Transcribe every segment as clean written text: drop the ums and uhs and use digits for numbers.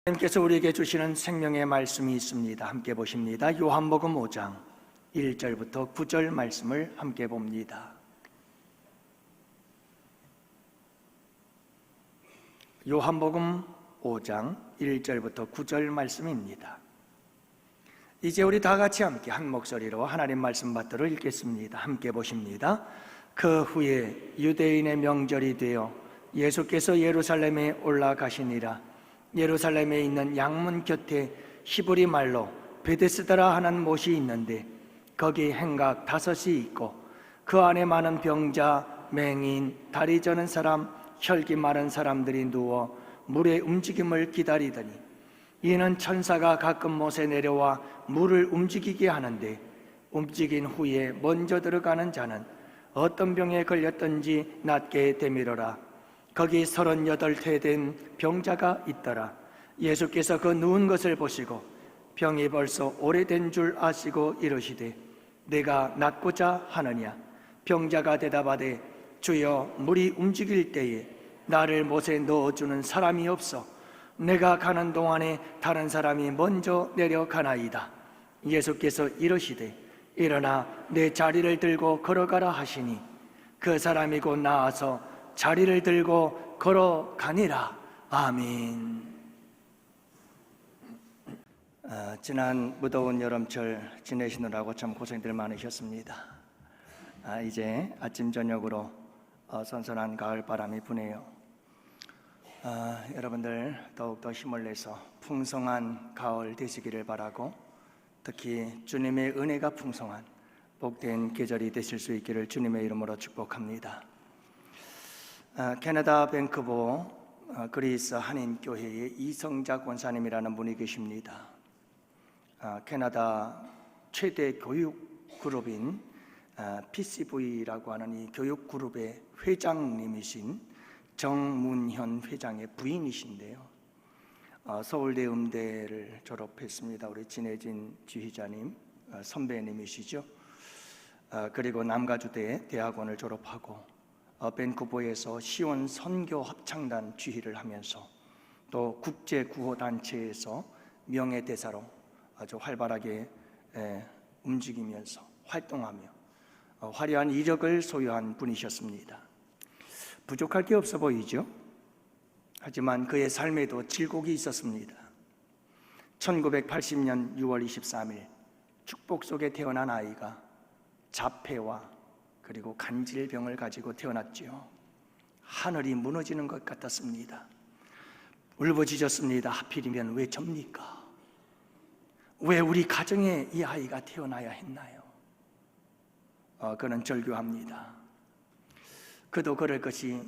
하나님께서 우리에게 주시는 생명의 말씀이 있습니다. 함께 보십니다. 요한복음 5장 1절부터 9절 말씀을 함께 봅니다. 요한복음 5장 1절부터 9절 말씀입니다. 이제 우리 다 같이 함께 한 목소리로 하나님 말씀 받들어 읽겠습니다. 함께 보십니다. 그 후에 유대인의 명절이 되어 예수께서 예루살렘에 올라가시니라. 예루살렘에 있는 양문 곁에 히브리 말로 베데스다라 하는 못이 있는데 거기 행각 5이 있고 그 안에 많은 병자, 맹인, 다리 저는 사람, 혈기 마른 사람들이 누워 물의 움직임을 기다리더니 이는 천사가 가끔 못에 내려와 물을 움직이게 하는데 움직인 후에 먼저 들어가는 자는 어떤 병에 걸렸든지 낫게 되밀어라. 거기 38태 된 병자가 있더라. 예수께서 그 누운 것을 보시고 병이 벌써 오래된 줄 아시고 이르시되 내가 낫고자 하느냐. 병자가 대답하되 주여, 물이 움직일 때에 나를 못에 넣어주는 사람이 없어 내가 가는 동안에 다른 사람이 먼저 내려가나이다. 예수께서 이르시되 일어나 내 자리를 들고 걸어가라 하시니 그 사람이 곧 나와서 자리를 들고 걸어가니라. 아멘. 지난 무더운 여름철 지내시느라고 참 고생들 많으셨습니다. 이제 아침 저녁으로 선선한 가을바람이 부네요. 여러분들 더욱더 힘을 내서 풍성한 가을 되시기를 바라고, 특히 주님의 은혜가 풍성한 복된 계절이 되실 수 있기를 주님의 이름으로 축복합니다. 캐나다 밴쿠버 그리스 한인교회의 이성자 권사님이라는 분이 계십니다. 캐나다 최대 교육 그룹인 PCV라고 하는 이 교육 그룹의 회장님이신 정문현 회장의 부인이신데요. 서울대 음대를 졸업했습니다. 우리 진혜진 지휘자님 선배님이시죠. 그리고 남가주대 대학원을 졸업하고 밴쿠버에서 시온 선교 합창단 지휘를 하면서 또 국제구호단체에서 명예대사로 아주 활발하게 움직이면서 활동하며 화려한 이력을 소유한 분이셨습니다. 부족할 게 없어 보이죠? 하지만 그의 삶에도 질곡이 있었습니다. 1980년 6월 23일 축복 속에 태어난 아이가 자폐와 그리고 간질병을 가지고 태어났지요. 하늘이 무너지는 것 같았습니다. 울부짖었습니다. 하필이면 왜 접니까? 왜 우리 가정에 이 아이가 태어나야 했나요? 그는 절규합니다. 그도 그럴 것이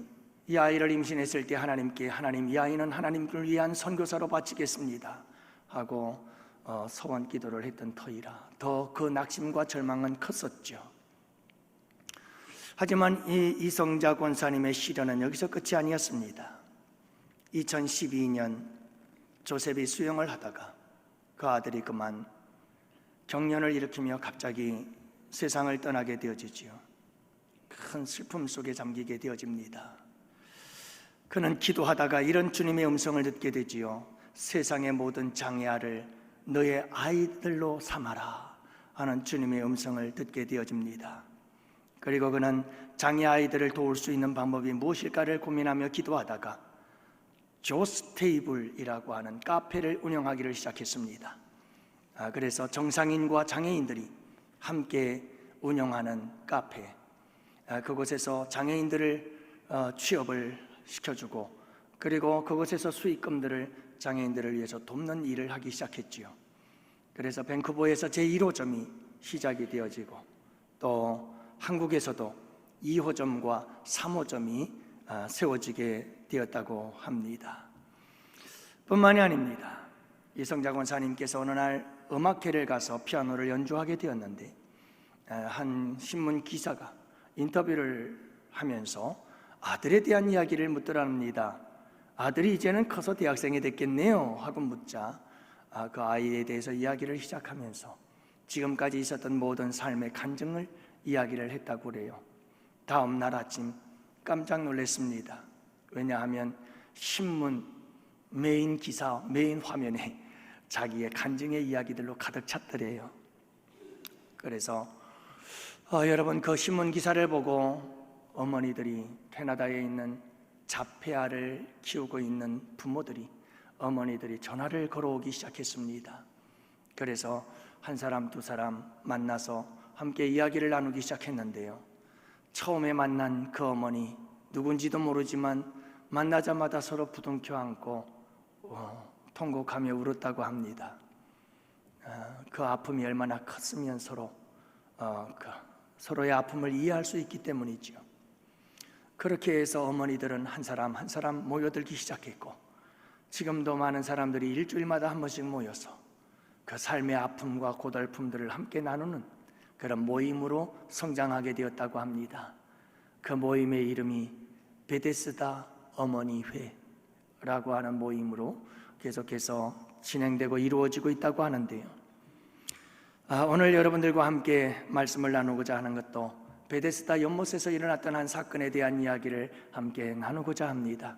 이 아이를 임신했을 때 하나님께 하나님, 이 아이는 하나님을 위한 선교사로 바치겠습니다 하고 서원 기도를 했던 터이라 더 그 낙심과 절망은 컸었죠. 하지만 이 이성자 권사님의 시련은 여기서 끝이 아니었습니다. 2012년 조셉이 수영을 하다가 그 아들이 그만 경련을 일으키며 갑자기 세상을 떠나게 되어지지요. 큰 슬픔 속에 잠기게 되어집니다. 그는 기도하다가 이런 주님의 음성을 듣게 되지요. 세상의 모든 장애아를 너의 아이들로 삼아라 하는 주님의 음성을 듣게 되어집니다. 그리고 그는 장애 아이들을 도울 수 있는 방법이 무엇일까를 고민하며 기도하다가 조스테이블이라고 하는 카페를 운영하기를 시작했습니다. 그래서 정상인과 장애인들이 함께 운영하는 카페, 그곳에서 장애인들을 취업을 시켜주고 그리고 그곳에서 수익금들을 장애인들을 위해서 돕는 일을 하기 시작했지요. 그래서 밴쿠버에서 제1호점이 시작이 되어지고 또 한국에서도 2호점과 3호점이 세워지게 되었다고 합니다. 뿐만이 아닙니다. 이성자 권사님께서 어느 날 음악회를 가서 피아노를 연주하게 되었는데 한 신문 기사가 인터뷰를 하면서 아들에 대한 이야기를 묻더랍니다. 아들이 이제는 커서 대학생이 됐겠네요 하고 묻자 그 아이에 대해서 이야기를 시작하면서 지금까지 있었던 모든 삶의 간증을 이야기를 했다고 그래요. 다음 날 아침 깜짝 놀랐습니다. 왜냐하면 신문 메인 기사, 메인 화면에 자기의 간증의 이야기들로 가득 찼더래요. 그래서 여러분, 그 신문 기사를 보고 어머니들이, 캐나다에 있는 자폐아를 키우고 있는 부모들이, 어머니들이 전화를 걸어오기 시작했습니다. 그래서 한 사람 두 사람 만나서 함께 이야기를 나누기 시작했는데요, 처음에 만난 그 어머니, 누군지도 모르지만 만나자마자 서로 부둥켜 안고 통곡하며 울었다고 합니다. 그 아픔이 얼마나 컸으면 서로의 아픔을 이해할 수 있기 때문이죠. 그렇게 해서 어머니들은 한 사람 한 사람 모여들기 시작했고, 지금도 많은 사람들이 일주일마다 한 번씩 모여서 그 삶의 아픔과 고달픔들을 함께 나누는 그런 모임으로 성장하게 되었다고 합니다. 그 모임의 이름이 베데스다 어머니회라고 하는 모임으로 계속해서 진행되고 이루어지고 있다고 하는데요, 오늘 여러분들과 함께 말씀을 나누고자 하는 것도 베데스다 연못에서 일어났던 한 사건에 대한 이야기를 함께 나누고자 합니다.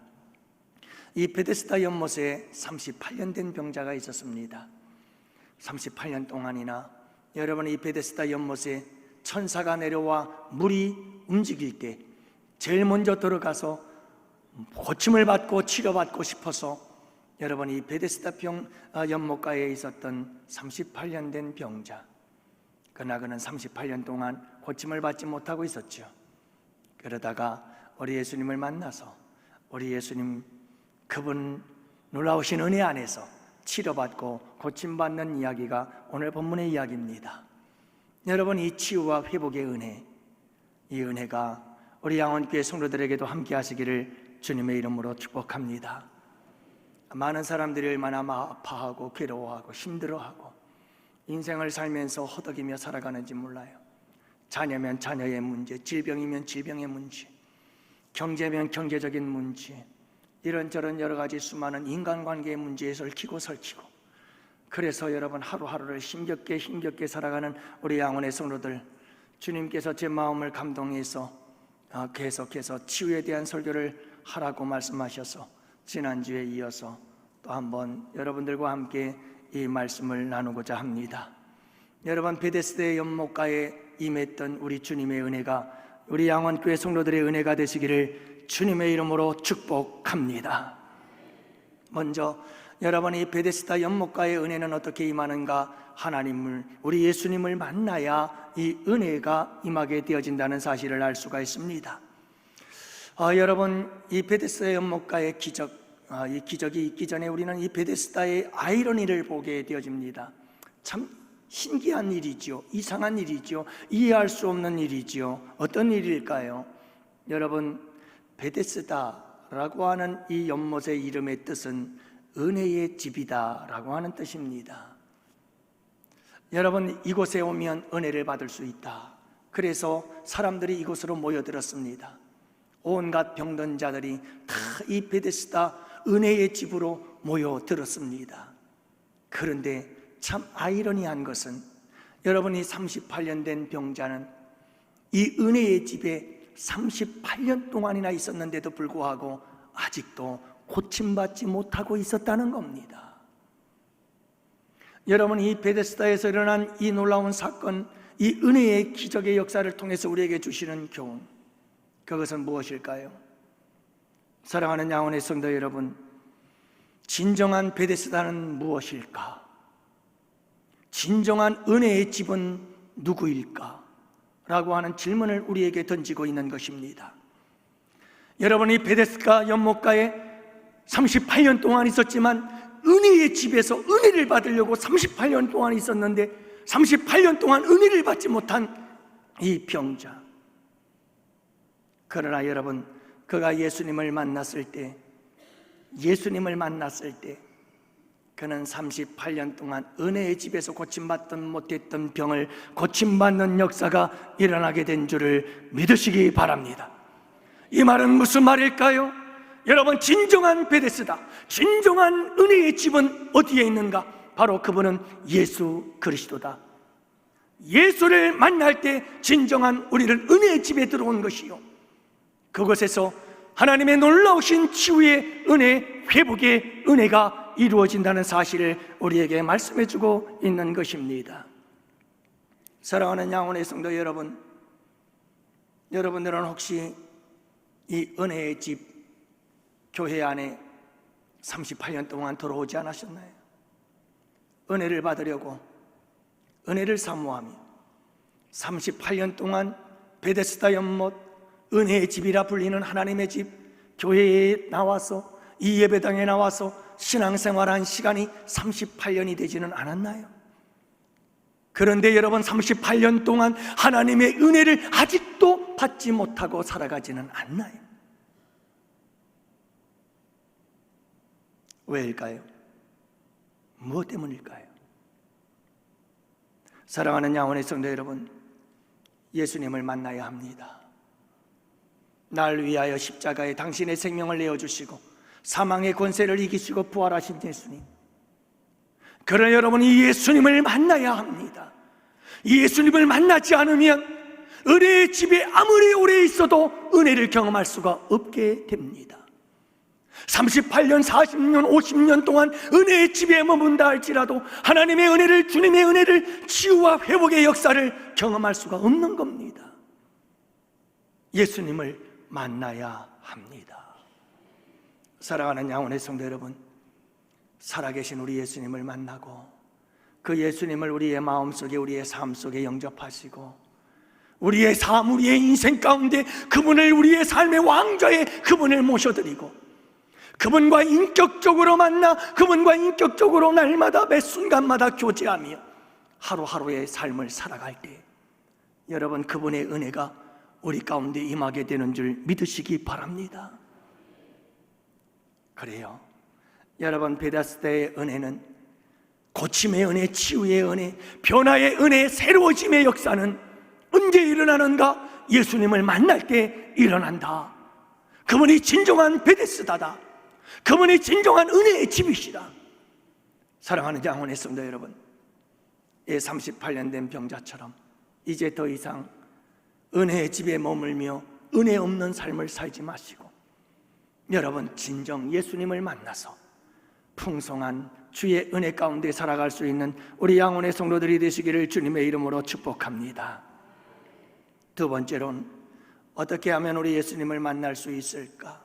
이 베데스다 연못에 38년 된 병자가 있었습니다. 38년 동안이나 여러분, 이 베데스다 연못에 천사가 내려와 물이 움직일 때 제일 먼저 들어가서 고침을 받고 치료받고 싶어서 여러분, 이 베데스다 연못가에 있었던 38년 된 병자, 그러나 그는 38년 동안 고침을 받지 못하고 있었죠. 그러다가 우리 예수님을 만나서 우리 예수님, 그분 놀라우신 은혜 안에서 치료받고 고침받는 이야기가 오늘 본문의 이야기입니다. 여러분, 이 치유와 회복의 은혜, 이 은혜가 우리 양원교회 성도들에게도 함께 하시기를 주님의 이름으로 축복합니다. 많은 사람들이 얼마나 아파하고 괴로워하고 힘들어하고 인생을 살면서 허덕이며 살아가는지 몰라요. 자녀면 자녀의 문제, 질병이면 질병의 문제, 경제면 경제적인 문제, 이런저런 여러 가지 수많은 인간관계의 문제에 얽히고 설키고, 그래서 여러분, 하루하루를 힘겹게 살아가는 우리 양원의 성도들, 주님께서 제 마음을 감동해서 계속해서 치유에 대한 설교를 하라고 말씀하셔서 지난주에 이어서 또 한번 여러분들과 함께 이 말씀을 나누고자 합니다. 여러분, 베데스다의 연못가에 임했던 우리 주님의 은혜가 우리 양원교회 성도들의 은혜가 되시기를 주님의 이름으로 축복합니다. 먼저 여러분, 이 베데스다 연못가의 은혜는 어떻게 임하는가? 하나님을, 우리 예수님을 만나야 이 은혜가 임하게 되어진다는 사실을 알 수가 있습니다. 여러분, 이 베데스다 연못가의 이 기적이 있기 전에 우리는 이 베데스다의 아이러니를 보게 되어집니다. 참 신기한 일이죠. 이상한 일이죠. 이해할 수 없는 일이죠. 어떤 일일까요? 여러분, 베데스다라고 하는 이 연못의 이름의 뜻은 은혜의 집이다 라고 하는 뜻입니다. 여러분, 이곳에 오면 은혜를 받을 수 있다. 그래서 사람들이 이곳으로 모여들었습니다. 온갖 병든 자들이 다 이 베데스다 은혜의 집으로 모여들었습니다. 그런데 참 아이러니한 것은 여러분이 38년 된 병자는 이 은혜의 집에 38년 동안이나 있었는데도 불구하고 아직도 고침받지 못하고 있었다는 겁니다. 여러분, 이 베데스다에서 일어난 이 놀라운 사건, 이 은혜의 기적의 역사를 통해서 우리에게 주시는 교훈, 그것은 무엇일까요? 사랑하는 양원의 성도 여러분, 진정한 베데스다는 무엇일까? 진정한 은혜의 집은 누구일까? 라고 하는 질문을 우리에게 던지고 있는 것입니다. 여러분이 베데스다 연못가에 38년 동안 있었지만 은혜의 집에서 은혜를 받으려고 38년 동안 있었는데 38년 동안 은혜를 받지 못한 이 병자, 그러나 여러분, 그가 예수님을 만났을 때 그는 38년 동안 은혜의 집에서 고침받던 못했던 병을 고침받는 역사가 일어나게 된 줄을 믿으시기 바랍니다. 이 말은 무슨 말일까요? 여러분, 진정한 베데스다, 진정한 은혜의 집은 어디에 있는가? 바로 그분은 예수 그리스도다. 예수를 만날 때 진정한 우리를 은혜의 집에 들어온 것이요, 그곳에서 하나님의 놀라우신 치유의 은혜, 회복의 은혜가 이루어진다는 사실을 우리에게 말씀해 주고 있는 것입니다. 사랑하는 양혼의 성도 여러분, 여러분들은 혹시 이 은혜의 집 교회 안에 38년 동안 들어오지 않으셨나요? 은혜를 받으려고, 은혜를 사모하며 38년 동안 베데스다 연못, 은혜의 집이라 불리는 하나님의 집 교회에 나와서, 이 예배당에 나와서 신앙생활한 시간이 38년이 되지는 않았나요? 그런데 여러분, 38년 동안 하나님의 은혜를 아직도 받지 못하고 살아가지는 않나요? 왜일까요? 무엇 때문일까요? 사랑하는 양혼의 성도 여러분, 예수님을 만나야 합니다. 날 위하여 십자가에 당신의 생명을 내어주시고 사망의 권세를 이기시고 부활하신 예수님, 그러나 여러분, 이 예수님을 만나야 합니다. 이 예수님을 만나지 않으면 은혜의 집에 아무리 오래 있어도 은혜를 경험할 수가 없게 됩니다. 38년, 40년, 50년 동안 은혜의 집에 머문다 할지라도 하나님의 은혜를, 주님의 은혜를, 치유와 회복의 역사를 경험할 수가 없는 겁니다. 예수님을 만나야 합니다. 사랑하는 양혼의 성도 여러분, 살아계신 우리 예수님을 만나고 그 예수님을 우리의 마음속에, 우리의 삶 속에 영접하시고 우리의 삶, 우리의 인생 가운데 그분을 우리의 삶의 왕좌에 그분을 모셔드리고 그분과 인격적으로 만나 그분과 인격적으로 날마다 매 순간마다 교제하며 하루하루의 삶을 살아갈 때 여러분, 그분의 은혜가 우리 가운데 임하게 되는 줄 믿으시기 바랍니다. 그래요, 여러분, 베데스다의 은혜는, 고침의 은혜, 치유의 은혜, 변화의 은혜, 새로워짐의 역사는 언제 일어나는가? 예수님을 만날 때 일어난다. 그분이 진정한 베데스다다. 그분이 진정한 은혜의 집이시다. 사랑하는 양혼의 성도 여러분, 38년 된 병자처럼 이제 더 이상 은혜의 집에 머물며 은혜 없는 삶을 살지 마시고 여러분, 진정 예수님을 만나서 풍성한 주의 은혜 가운데 살아갈 수 있는 우리 양혼의 성도들이 되시기를 주님의 이름으로 축복합니다. 두 번째로는 어떻게 하면 우리 예수님을 만날 수 있을까?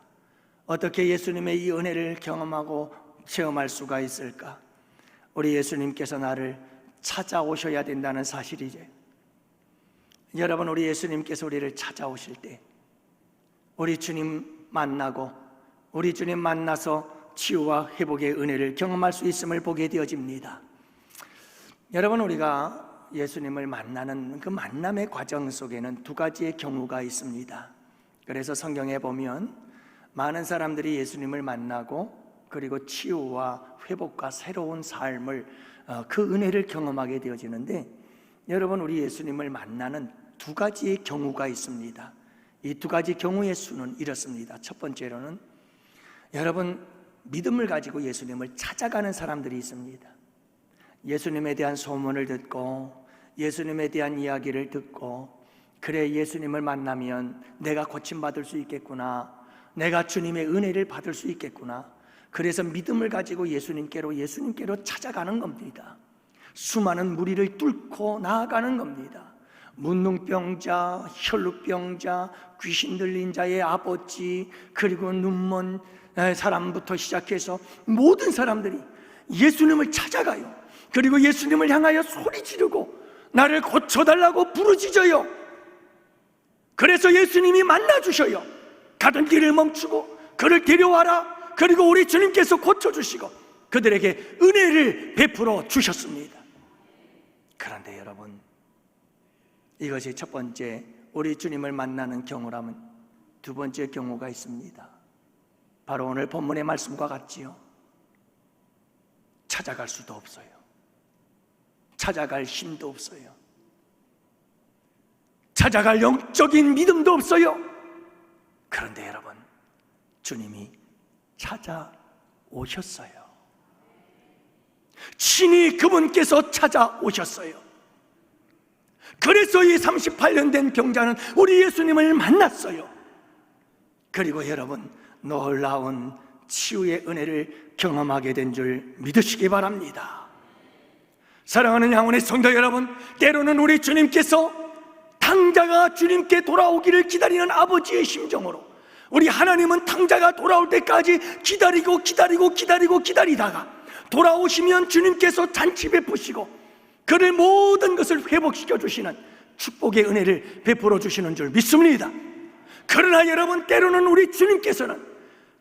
어떻게 예수님의 이 은혜를 경험하고 체험할 수가 있을까? 우리 예수님께서 나를 찾아오셔야 된다는 사실이죠. 여러분, 우리 예수님께서 우리를 찾아오실 때 우리 주님 만나고 우리 주님 만나서 치유와 회복의 은혜를 경험할 수 있음을 보게 되어집니다. 여러분, 우리가 예수님을 만나는 그 만남의 과정 속에는 두 가지의 경우가 있습니다. 그래서 성경에 보면 많은 사람들이 예수님을 만나고 그리고 치유와 회복과 새로운 삶을, 그 은혜를 경험하게 되어지는데, 여러분, 우리 예수님을 만나는 두 가지의 경우가 있습니다. 이 두 가지 경우의 수는 이렇습니다. 첫 번째로는 여러분, 믿음을 가지고 예수님을 찾아가는 사람들이 있습니다. 예수님에 대한 소문을 듣고 예수님에 대한 이야기를 듣고, 그래, 예수님을 만나면 내가 고침받을 수 있겠구나, 내가 주님의 은혜를 받을 수 있겠구나, 그래서 믿음을 가지고 예수님께로 찾아가는 겁니다. 수많은 무리를 뚫고 나아가는 겁니다. 문둥병자, 혈루병자, 귀신 들린 자의 아버지, 그리고 눈먼 사람부터 시작해서 모든 사람들이 예수님을 찾아가요. 그리고 예수님을 향하여 소리 지르고 나를 고쳐달라고 부르짖어요. 그래서 예수님이 만나주셔요. 가던 길을 멈추고 그를 데려와라. 그리고 우리 주님께서 고쳐주시고 그들에게 은혜를 베풀어 주셨습니다. 그런데 여러분, 이것이 첫 번째 우리 주님을 만나는 경우라면 두 번째 경우가 있습니다. 바로 오늘 본문의 말씀과 같지요. 찾아갈 수도 없어요. 찾아갈 힘도 없어요. 찾아갈 영적인 믿음도 없어요. 그런데 여러분, 주님이 찾아오셨어요. 친히 그분께서 찾아오셨어요. 그래서 이 38년 된 병자는 우리 예수님을 만났어요. 그리고 여러분 놀라운 치유의 은혜를 경험하게 된 줄 믿으시기 바랍니다. 사랑하는 양원의 성도 여러분, 때로는 우리 주님께서 탕자가 주님께 돌아오기를 기다리는 아버지의 심정으로 우리 하나님은 탕자가 돌아올 때까지 기다리다가 돌아오시면 주님께서 잔치 베푸시고 그를 모든 것을 회복시켜 주시는 축복의 은혜를 베풀어 주시는 줄 믿습니다. 그러나 여러분, 때로는 우리 주님께서는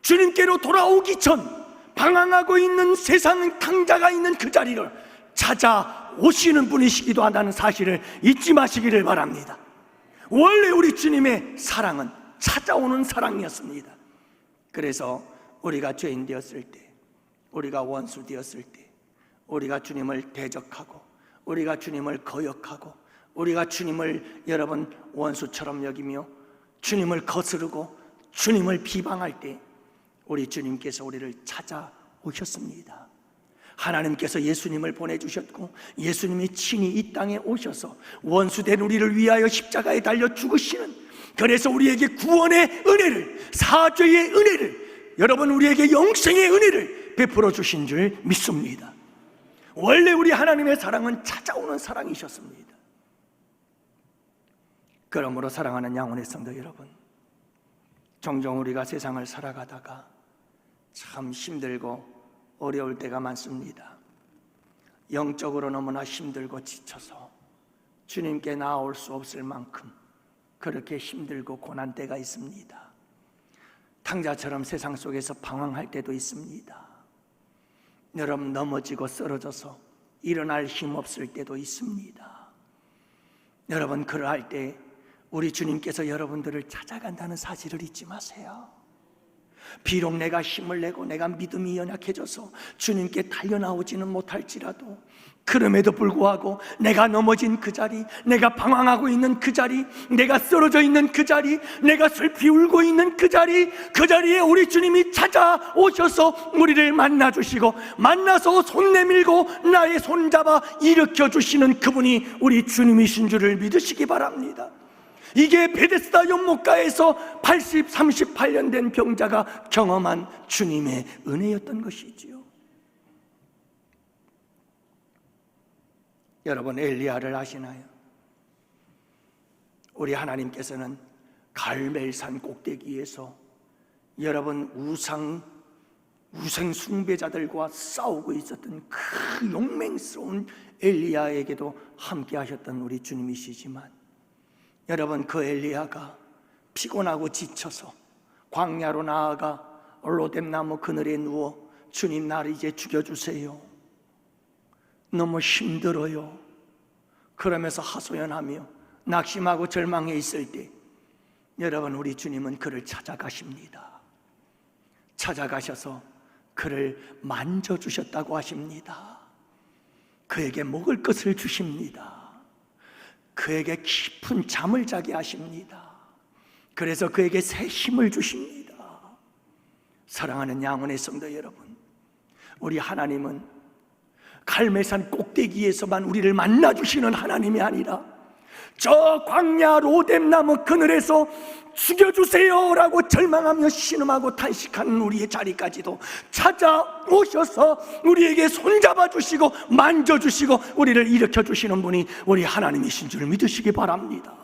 주님께로 돌아오기 전 방황하고 있는 세상 탕자가 있는 그 자리를 찾아오시는 분이시기도 한다는 사실을 잊지 마시기를 바랍니다. 원래 우리 주님의 사랑은 찾아오는 사랑이었습니다. 그래서 우리가 죄인 되었을 때, 우리가 원수 되었을 때, 우리가 주님을 대적하고 우리가 주님을 거역하고 우리가 주님을 여러분 원수처럼 여기며 주님을 거스르고 주님을 비방할 때 우리 주님께서 우리를 찾아오셨습니다. 하나님께서 예수님을 보내주셨고 예수님이 친히 이 땅에 오셔서 원수된 우리를 위하여 십자가에 달려 죽으시는, 그래서 우리에게 구원의 은혜를, 사죄의 은혜를, 여러분 우리에게 영생의 은혜를 베풀어 주신 줄 믿습니다. 원래 우리 하나님의 사랑은 찾아오는 사랑이셨습니다. 그러므로 사랑하는 양원의 성도 여러분, 종종 우리가 세상을 살아가다가 참 힘들고 어려울 때가 많습니다. 영적으로 너무나 힘들고 지쳐서 주님께 나아올 수 없을 만큼 그렇게 힘들고 고난 때가 있습니다. 탕자처럼 세상 속에서 방황할 때도 있습니다. 여러분 넘어지고 쓰러져서 일어날 힘 없을 때도 있습니다. 여러분 그러할 때 우리 주님께서 여러분들을 찾아간다는 사실을 잊지 마세요. 비록 내가 힘을 내고 내가 믿음이 연약해져서 주님께 달려나오지는 못할지라도 그럼에도 불구하고 내가 넘어진 그 자리, 내가 방황하고 있는 그 자리, 내가 쓰러져 있는 그 자리, 내가 슬피 울고 있는 그 자리, 그 자리에 우리 주님이 찾아오셔서 우리를 만나주시고 만나서 손 내밀고 나의 손 잡아 일으켜 주시는 그분이 우리 주님이신 줄을 믿으시기 바랍니다. 이게 베데스다 연못가에서 38년 된 병자가 경험한 주님의 은혜였던 것이지요. 여러분 엘리야를 아시나요? 우리 하나님께서는 갈멜산 꼭대기에서 여러분 우상 숭배자들과 싸우고 있었던 그 용맹스러운 엘리야에게도 함께 하셨던 우리 주님이시지만, 여러분 그 엘리야가 피곤하고 지쳐서 광야로 나아가 로뎀나무 그늘에 누워 주님 나를 이제 죽여주세요, 너무 힘들어요, 그러면서 하소연하며 낙심하고 절망해 있을 때 여러분 우리 주님은 그를 찾아가십니다. 찾아가셔서 그를 만져주셨다고 하십니다. 그에게 먹을 것을 주십니다. 그에게 깊은 잠을 자게 하십니다. 그래서 그에게 새 힘을 주십니다. 사랑하는 양원의 성도 여러분, 우리 하나님은 갈멜산 꼭대기에서만 우리를 만나주시는 하나님이 아니라 저 광야 로뎀나무 그늘에서 죽여주세요 라고 절망하며 신음하고 탄식하는 우리의 자리까지도 찾아오셔서 우리에게 손잡아 주시고 만져주시고 우리를 일으켜 주시는 분이 우리 하나님이신 줄 믿으시기 바랍니다.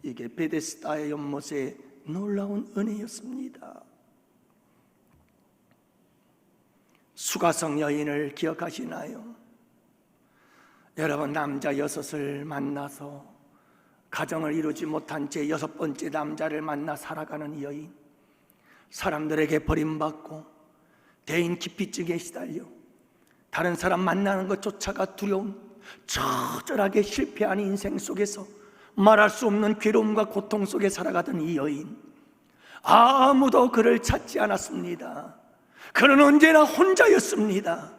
이게 베데스다의 연못의 놀라운 은혜였습니다. 수가성 여인을 기억하시나요? 여러분 남자 6을 만나서 가정을 이루지 못한 채 6번째 남자를 만나 살아가는 여인, 사람들에게 버림받고 대인 기피증에 시달려 다른 사람 만나는 것조차가 두려운 처절하게 실패한 인생 속에서 말할 수 없는 괴로움과 고통 속에 살아가던 이 여인, 아무도 그를 찾지 않았습니다. 그는 언제나 혼자였습니다.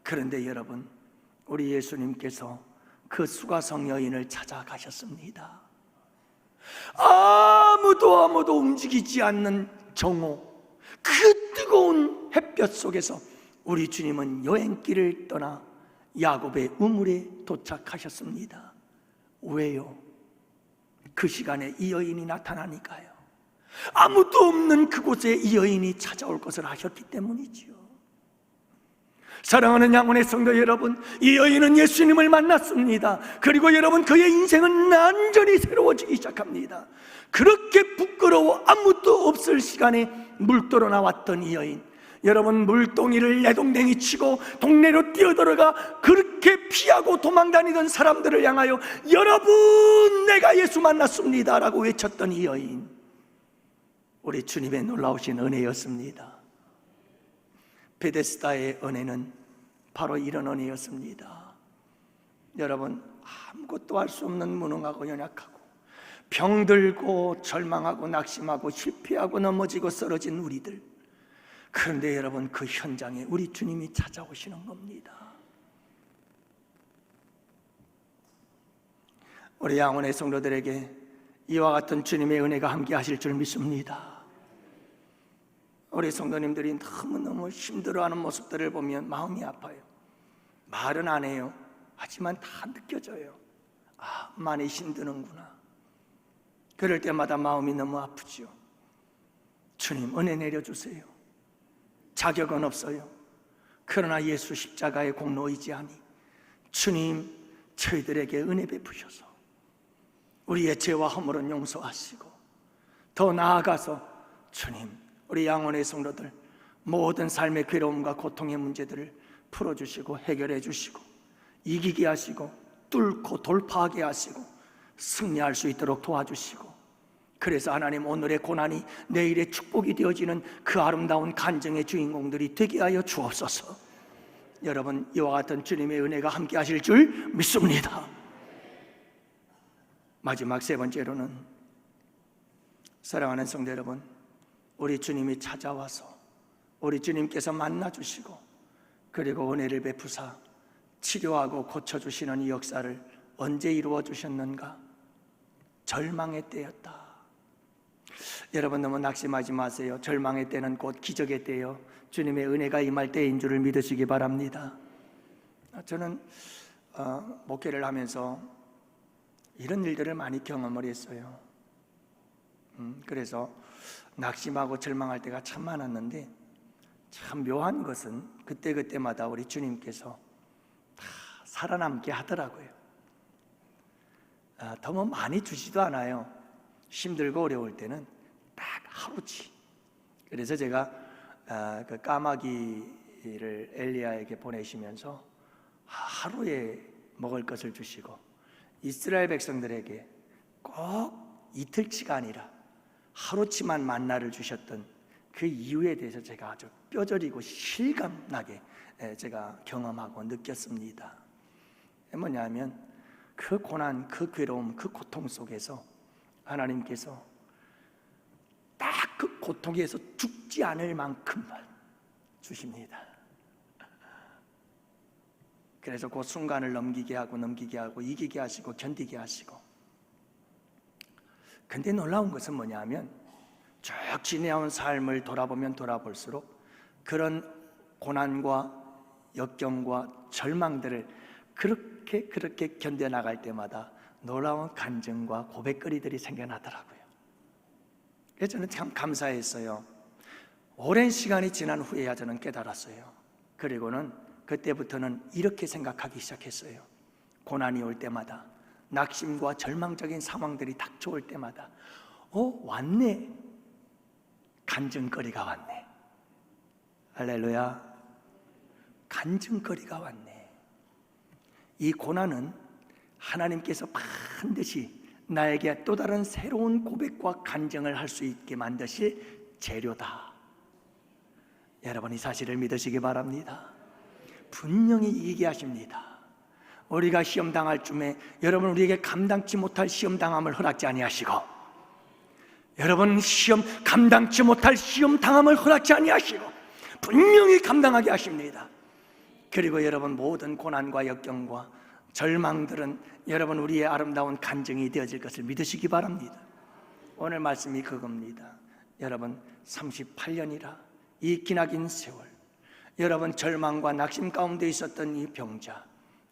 그런데 여러분 우리 예수님께서 그 수가성 여인을 찾아가셨습니다. 아무도 움직이지 않는 정오, 그 뜨거운 햇볕 속에서 우리 주님은 여행길을 떠나 야곱의 우물에 도착하셨습니다. 왜요? 그 시간에 이 여인이 나타나니까요. 아무도 없는 그곳에 이 여인이 찾아올 것을 아셨기 때문이지요. 사랑하는 양원의 성도 여러분, 이 여인은 예수님을 만났습니다. 그리고 여러분, 그의 인생은 완전히 새로워지기 시작합니다. 그렇게 부끄러워 아무도 없을 시간에 물도로 나왔던 이 여인, 여러분, 물동이를 내동댕이 치고 동네로 뛰어들어가 그렇게 피하고 도망다니던 사람들을 향하여 여러분, 내가 예수 만났습니다 라고 외쳤던 이 여인, 우리 주님의 놀라우신 은혜였습니다. 베데스다의 은혜는 바로 이런 은혜였습니다. 여러분, 아무것도 할 수 없는 무능하고 연약하고 병들고 절망하고 낙심하고 실패하고 넘어지고 쓰러진 우리들, 그런데 여러분, 그 현장에 우리 주님이 찾아오시는 겁니다. 우리 양원의 성도들에게 이와 같은 주님의 은혜가 함께 하실 줄 믿습니다. 우리 성도님들이 너무너무 힘들어하는 모습들을 보면 마음이 아파요. 말은 안 해요. 하지만 다 느껴져요. 아, 많이 힘드는구나. 그럴 때마다 마음이 너무 아프죠. 주님, 은혜 내려주세요. 자격은 없어요. 그러나 예수 십자가의 공로이지하니 주님, 저희들에게 은혜 베푸셔서 우리의 죄와 허물은 용서하시고, 더 나아가서 주님, 우리 양원의 성도들 모든 삶의 괴로움과 고통의 문제들을 풀어주시고 해결해 주시고 이기게 하시고 뚫고 돌파하게 하시고 승리할 수 있도록 도와주시고, 그래서 하나님, 오늘의 고난이 내일의 축복이 되어지는 그 아름다운 간증의 주인공들이 되게 하여 주옵소서. 여러분, 이와 같은 주님의 은혜가 함께 하실 줄 믿습니다. 마지막 세 번째로는, 사랑하는 성도 여러분, 우리 주님이 찾아와서 우리 주님께서 만나주시고 그리고 은혜를 베푸사 치료하고 고쳐주시는 이 역사를 언제 이루어주셨는가? 절망의 때였다. 여러분, 너무 낙심하지 마세요. 절망의 때는 곧 기적의 때요, 주님의 은혜가 임할 때인 줄을 믿으시기 바랍니다. 저는 목회를 하면서 이런 일들을 많이 경험을 했어요. 그래서 낙심하고 절망할 때가 참 많았는데, 참 묘한 것은 그때그때마다 우리 주님께서 다 살아남게 하더라고요. 너무 많이 주지도 않아요. 힘들고 어려울 때는 딱 하루치. 그래서 제가 그 까마귀를 엘리야에게 보내시면서 하루에 먹을 것을 주시고 이스라엘 백성들에게 꼭 이틀치가 아니라 하루치만 만나를 주셨던 그 이유에 대해서 제가 아주 뼈저리고 실감나게 제가 경험하고 느꼈습니다. 뭐냐면 그 고난, 그 괴로움, 그 고통 속에서 하나님께서 딱 그 고통에서 죽지 않을 만큼만 주십니다. 그래서 그 순간을 넘기게 하고 이기게 하시고 견디게 하시고. 근데 놀라운 것은 뭐냐면 쭉 지내온 삶을 돌아보면 돌아볼수록 그런 고난과 역경과 절망들을 그렇게 견뎌나갈 때마다 놀라운 간증과 고백거리들이 생겨나더라고요. 그래서 저는 참 감사했어요. 오랜 시간이 지난 후에야 저는 깨달았어요. 그리고는 그때부터는 이렇게 생각하기 시작했어요. 고난이 올 때마다, 낙심과 절망적인 상황들이 닥쳐올 때마다 왔네, 간증거리가 왔네. 할렐루야. 간증거리가 왔네. 이 고난은 하나님께서 반드시 나에게 또 다른 새로운 고백과 간증을 할 수 있게 만드실 재료다. 여러분, 이 사실을 믿으시기 바랍니다. 분명히 얘기하십니다. 우리가 시험당할 쯤에 여러분, 우리에게 감당치 못할 시험당함을 허락지 아니하시고, 여러분, 감당치 못할 시험당함을 허락지 아니하시고 분명히 감당하게 하십니다. 그리고 여러분, 모든 고난과 역경과 절망들은 여러분, 우리의 아름다운 간증이 되어질 것을 믿으시기 바랍니다. 오늘 말씀이 그겁니다. 여러분, 38년이라 이 기나긴 세월, 여러분, 절망과 낙심 가운데 있었던 이 병자,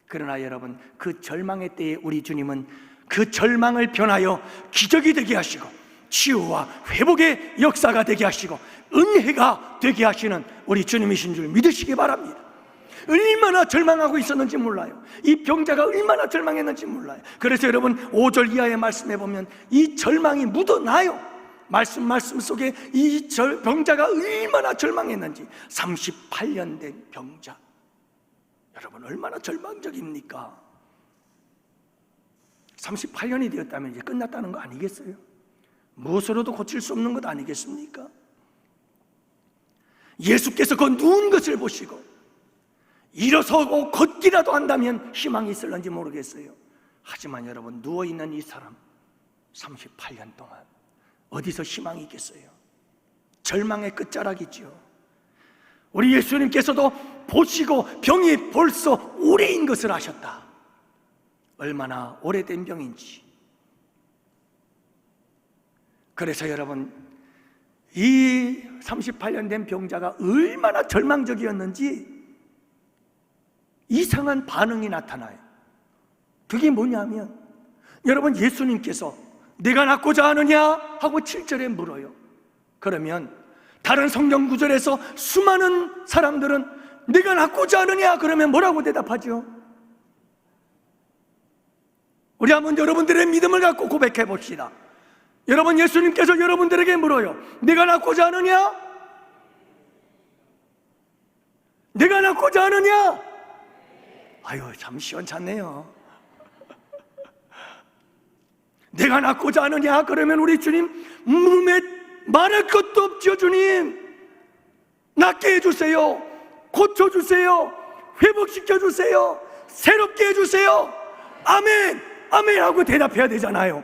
그러나 여러분, 그 절망의 때에 우리 주님은 그 절망을 변하여 기적이 되게 하시고 치유와 회복의 역사가 되게 하시고 은혜가 되게 하시는 우리 주님이신 줄 믿으시기 바랍니다. 얼마나 절망하고 있었는지 몰라요. 이 병자가 얼마나 절망했는지 몰라요. 그래서 여러분 5절 이하의 말씀에 보면 이 절망이 묻어나요. 말씀 속에 이 병자가 얼마나 절망했는지. 38년 된 병자, 여러분 얼마나 절망적입니까? 38년이 되었다면 이제 끝났다는 거 아니겠어요? 무엇으로도 고칠 수 없는 것 아니겠습니까? 예수께서 그 누운 것을 보시고 일어서고 걷기라도 한다면 희망이 있을런지 모르겠어요. 하지만 여러분, 누워있는 이 사람 38년 동안 어디서 희망이 있겠어요? 절망의 끝자락이죠. 우리 예수님께서도 보시고 병이 벌써 오래인 것을 아셨다. 얼마나 오래된 병인지. 그래서 여러분, 이 38년 된 병자가 얼마나 절망적이었는지 이상한 반응이 나타나요. 그게 뭐냐면, 여러분, 예수님께서 내가 낫고자 하느냐 하고 7절에 물어요. 그러면 다른 성경 구절에서 수많은 사람들은 내가 낫고자 하느냐 그러면 뭐라고 대답하죠? 우리 한번 여러분들의 믿음을 갖고 고백해 봅시다. 여러분, 예수님께서 여러분들에게 물어요. 내가 낫고자 하느냐? 내가 낫고자 하느냐? 아유, 참 시원찮네요. 내가 낫고자 하느냐? 그러면 우리 주님 물음에 말할 것도 없죠. 주님, 낫게 해주세요. 고쳐주세요. 회복시켜주세요. 새롭게 해주세요. 아멘, 아멘 하고 대답해야 되잖아요.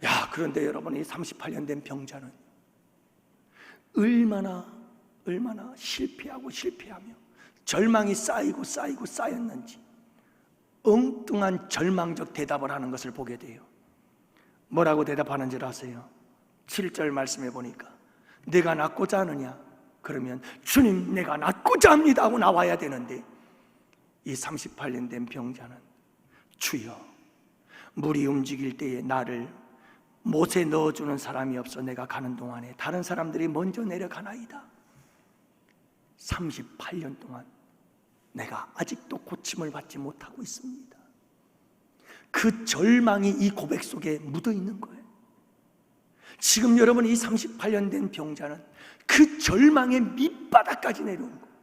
야, 그런데 여러분, 이 38년 된 병자는 얼마나 실패하고 실패하며 절망이 쌓이고 쌓였는지 엉뚱한 절망적 대답을 하는 것을 보게 돼요. 뭐라고 대답하는 줄 아세요? 7절 말씀해 보니까 내가 낫고자 하느냐? 그러면 주님, 내가 낫고자 합니다 하고 나와야 되는데, 이 38년 된 병자는 주여, 물이 움직일 때에 나를 못에 넣어주는 사람이 없어 내가 가는 동안에 다른 사람들이 먼저 내려가나이다. 38년 동안 내가 아직도 고침을 받지 못하고 있습니다. 그 절망이 이 고백 속에 묻어 있는 거예요. 지금 여러분, 이 38년 된 병자는 그 절망의 밑바닥까지 내려온 거예요.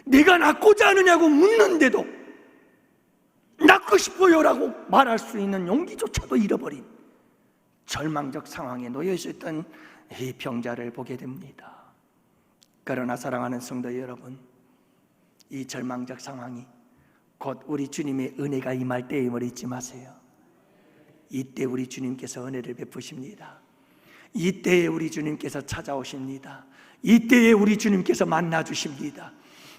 내가 낫고자 하느냐고 묻는데도 낫고 싶어요 라고 말할 수 있는 용기조차도 잃어버린 절망적 상황에 놓여 있었던 이 병자를 보게 됩니다. 그러나 사랑하는 성도 여러분, 이 절망적 상황이 곧 우리 주님의 은혜가 임할 때임을 잊지 마세요. 이때 우리 주님께서 은혜를 베푸십니다. 이때에 우리 주님께서 찾아오십니다. 이때에 우리 주님께서 만나주십니다.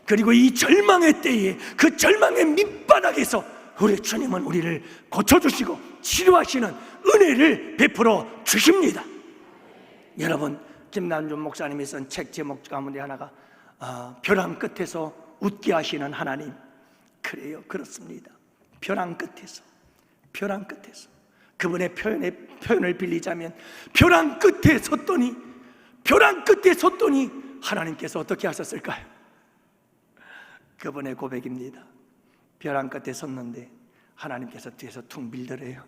그리고 이 절망의 때에, 그 절망의 밑바닥에서 우리 주님은 우리를 고쳐주시고 치료하시는 은혜를 베풀어 주십니다. 여러분, 김남준 목사님이 쓴 책 제목 가운데 하나가 벼랑 끝에서 웃게 하시는 하나님. 그래요, 그렇습니다. 벼랑 끝에서 그분의 표현을 빌리자면 벼랑 끝에 섰더니 하나님께서 어떻게 하셨을까요? 그분의 고백입니다. 벼랑 끝에 섰는데 하나님께서 뒤에서 툭 밀더래요.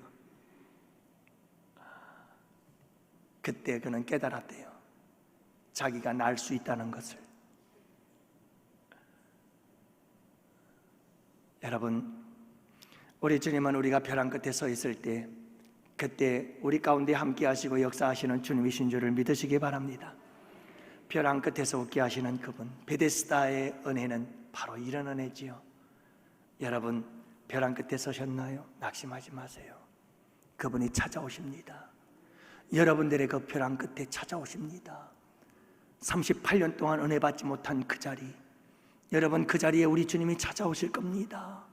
그때 그는 깨달았대요. 자기가 날 수 있다는 것을. 여러분, 우리 주님은 우리가 벼랑 끝에 서 있을 때 그때 우리 가운데 함께 하시고 역사하시는 주님이신 줄을 믿으시기 바랍니다. 벼랑 끝에서 웃게 하시는 그분, 베데스다의 은혜는 바로 이런 은혜지요. 여러분, 벼랑 끝에 서셨나요? 낙심하지 마세요. 그분이 찾아오십니다. 여러분들의 그 벼랑 끝에 찾아오십니다. 38년 동안 은혜 받지 못한 그 자리, 여러분, 그 자리에 우리 주님이 찾아오실 겁니다.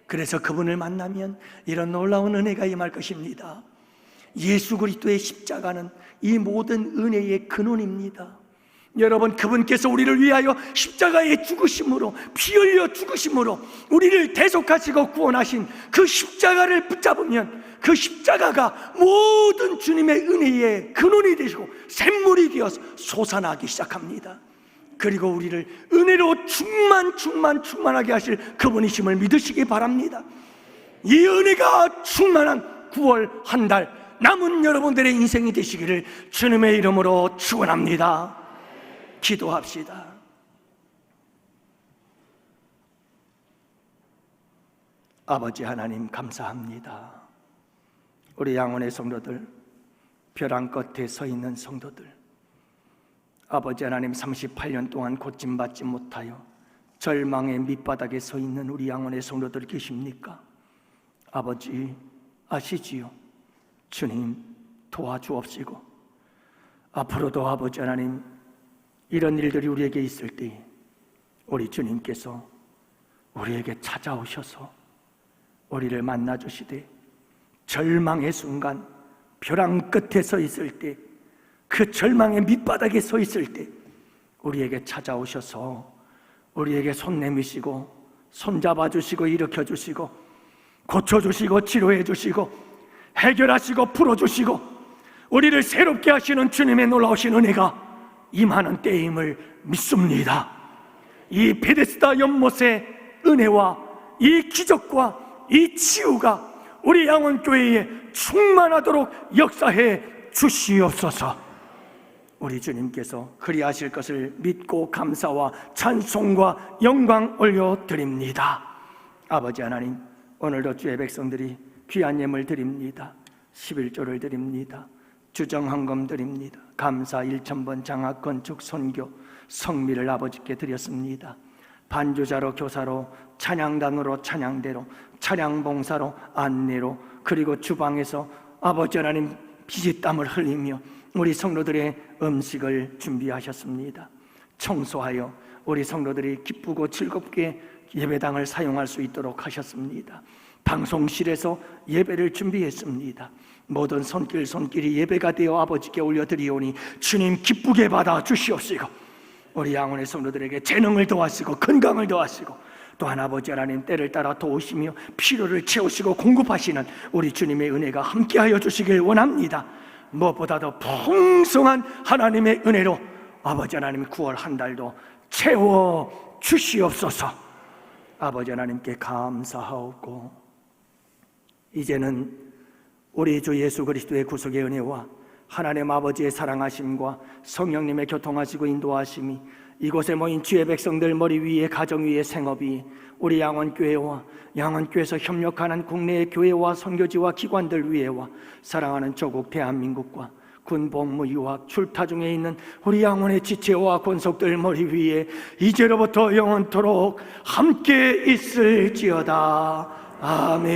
그래서 그분을 만나면 이런 놀라운 은혜가 임할 것입니다. 예수 그리스도의 십자가는 이 모든 은혜의 근원입니다. 여러분, 그분께서 우리를 위하여 십자가에 죽으심으로, 피 흘려 죽으심으로 우리를 대속하시고 구원하신 그 십자가를 붙잡으면 그 십자가가 모든 주님의 은혜의 근원이 되시고 샘물이 되어서 솟아나기 시작합니다. 그리고 우리를 은혜로 충만하게 하실 그분이심을 믿으시기 바랍니다. 이 은혜가 충만한 9월 한 달 남은 여러분들의 인생이 되시기를 주님의 이름으로 축원합니다. 기도합시다. 아버지 하나님, 감사합니다. 우리 양원의 성도들, 벼랑 끝에 서 있는 성도들, 아버지 하나님, 38년 동안 고침받지 못하여 절망의 밑바닥에 서 있는 우리 양원의 성도들 계십니까? 아버지 아시지요? 주님 도와주옵시고, 앞으로도 아버지 하나님, 이런 일들이 우리에게 있을 때 우리 주님께서 우리에게 찾아오셔서 우리를 만나주시되, 절망의 순간 벼랑 끝에 서 있을 때, 그 절망의 밑바닥에 서 있을 때 우리에게 찾아오셔서 우리에게 손 내미시고 손잡아 주시고 일으켜 주시고 고쳐주시고 치료해 주시고 해결하시고 풀어주시고 우리를 새롭게 하시는 주님의 놀라우신 은혜가 임하는 때임을 믿습니다. 이 베데스다 연못의 은혜와 이 기적과 이 치유가 우리 양원교회에 충만하도록 역사해 주시옵소서. 우리 주님께서 그리하실 것을 믿고 감사와 찬송과 영광 올려드립니다. 아버지 하나님, 오늘도 주의 백성들이 귀한 예물 드립니다. 11조를 드립니다. 주정헌금 드립니다. 감사 1,000번 장학 건축 선교 성미를 아버지께 드렸습니다. 반주자로 교사로 찬양단으로 찬양대로 찬양봉사로 안내로, 그리고 주방에서 아버지 하나님 피지땀을 흘리며 우리 성도들의 음식을 준비하셨습니다. 청소하여 우리 성도들이 기쁘고 즐겁게 예배당을 사용할 수 있도록 하셨습니다. 방송실에서 예배를 준비했습니다. 모든 손길이 예배가 되어 아버지께 올려드리오니 주님 기쁘게 받아 주시옵시고, 우리 양원의 성도들에게 재능을 더하시고 건강을 더하시고, 또한 아버지 하나님 때를 따라 도우시며 필요를 채우시고 공급하시는 우리 주님의 은혜가 함께하여 주시길 원합니다. 무엇보다도 풍성한 하나님의 은혜로 아버지 하나님 9월 한 달도 채워 주시옵소서. 아버지 하나님께 감사하옵고, 이제는 우리 주 예수 그리스도의 구속의 은혜와 하나님 아버지의 사랑하심과 성령님의 교통하시고 인도하심이 이곳에 모인 주의 백성들 머리 위에, 가정 위에, 생업 위에, 우리 양원교회와 양원교회에서 협력하는 국내의 교회와 선교지와 기관들 위에와 사랑하는 조국 대한민국과 군복무 유학 출타 중에 있는 우리 양원의 지체와 권속들 머리 위에 이제로부터 영원토록 함께 있을지어다. 아멘.